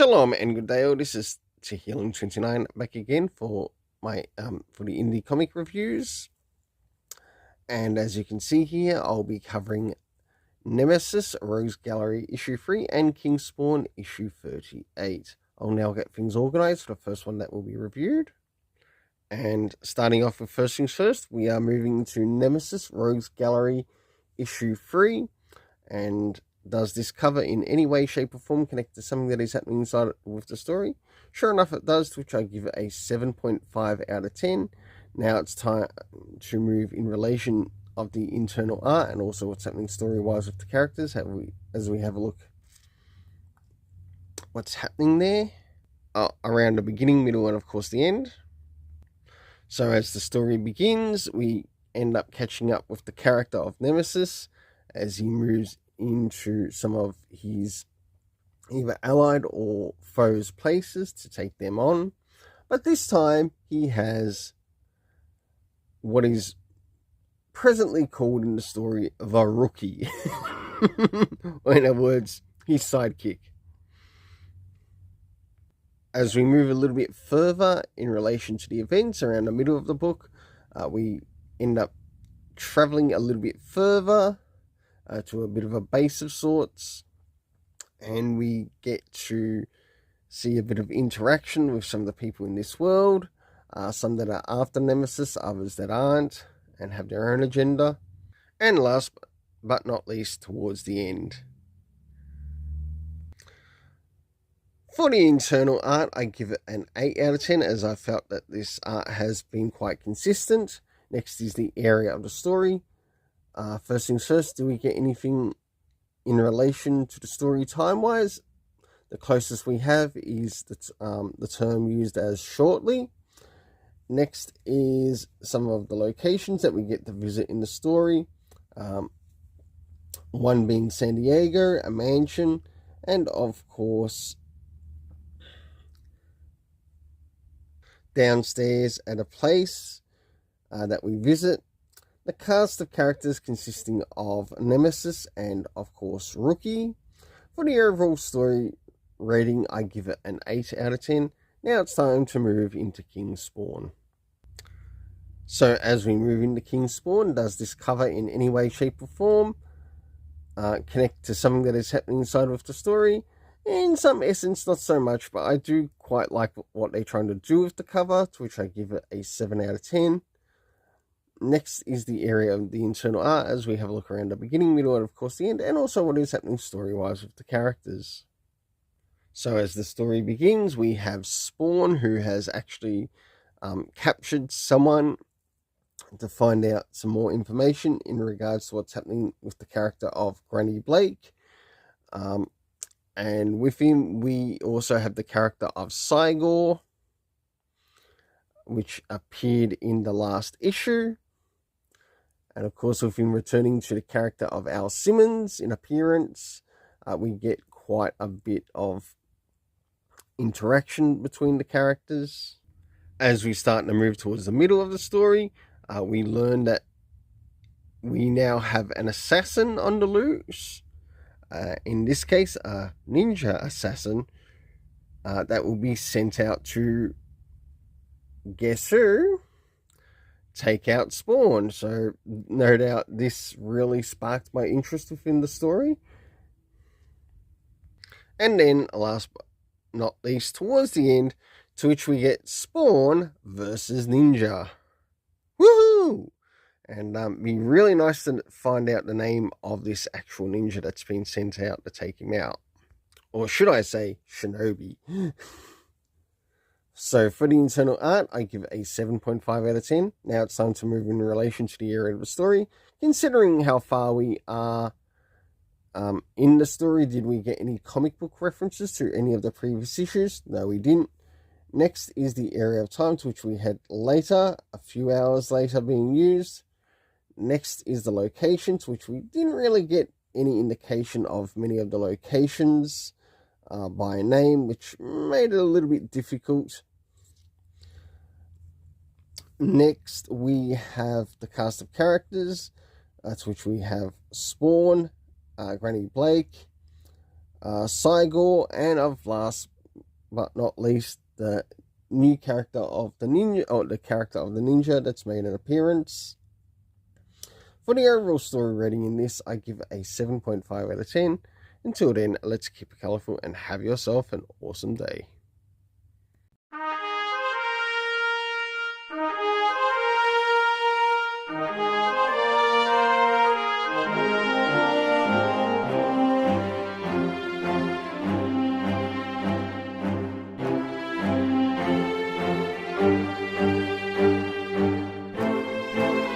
Shalom and good day all. This is Healing29 back again for my for the indie comic reviews. And as you can see here, I'll be covering Nemesis, Rogues Gallery issue 3 and Kingspawn issue 38. I'll now get things organized for the first one that will be reviewed. And starting off with first things first, we are moving to Nemesis, Rogues Gallery issue 3. And does this cover in any way, shape, or form connect to something that is happening inside it with the story? Sure enough, it does, to which I give it a 7.5 out of 10. Now it's time to move in relation of the internal art and also what's happening story-wise with the characters. As we have a look what's happening there around the beginning, middle, and of course the end. So as the story begins, we end up catching up with the character of Nemesis as he moves into some of his either allied or foes' places to take them on. But this time he has what is presently called in the story the Rookie. Or in other words, his sidekick. As we move a little bit further in relation to the events around the middle of the book, we end up traveling a little bit further to a bit of a base of sorts, and we get to see a bit of interaction with some of the people in this world, some that are after Nemesis, others that aren't and have their own agenda, and last but not least, towards the end. For the internal art, I give it an 8 out of 10 as I felt that this art has been quite consistent. Next is the area of the story. First things first, do we get anything in relation to the story time-wise? The closest we have is the term used as shortly. Next is some of the locations that we get to visit in the story. One being San Diego, a mansion, and of course downstairs at a place that we visit. The cast of characters consisting of Nemesis and, of course, Rookie. For the overall story rating, I give it an 8 out of 10. Now it's time to move into Kingspawn. So as we move into Kingspawn, does this cover in any way, shape, or form connect to something that is happening inside with the story? In some essence, not so much, but I do quite like what they're trying to do with the cover, to which I give it a 7 out of 10. Next is the area of the internal art as we have a look around the beginning, middle, and of course the end, and also what is happening story-wise with the characters. So as the story begins, we have Spawn, who has actually captured someone to find out some more information in regards to what's happening with the character of Granny Blake. And with him, we also have the character of Cygor, which appeared in the last issue. And of course, with him returning to the character of Al Simmons in appearance, we get quite a bit of interaction between the characters. As we start to move towards the middle of the story, we learn that we now have an assassin on the loose. In this case, a ninja assassin that will be sent out to, guess who? Take out Spawn. So no doubt this really sparked my interest within the story. And then last but not least, towards the end, to which we get Spawn versus Ninja. Woohoo! And it'd be really nice to find out the name of this actual ninja that's been sent out to take him out. Or should I say, Shinobi. So for the internal art, I give it a 7.5 out of 10. Now it's time to move in relation to the area of the story. Considering how far we are in the story, did we get any comic book references to any of the previous issues? No, we didn't. Next is the area of time, to which we had later, a few hours later being used. Next is the location, to which we didn't really get any indication of many of the locations by name, which made it a little bit difficult. Next, we have the cast of characters, to which we have Spawn, Granny Blake, Cygor, and of last but not least, the new character of the ninja, or the character of the ninja that's made an appearance. For the overall story rating in this, I give it a 7.5 out of 10. Until then, let's keep it colourful and have yourself an awesome day.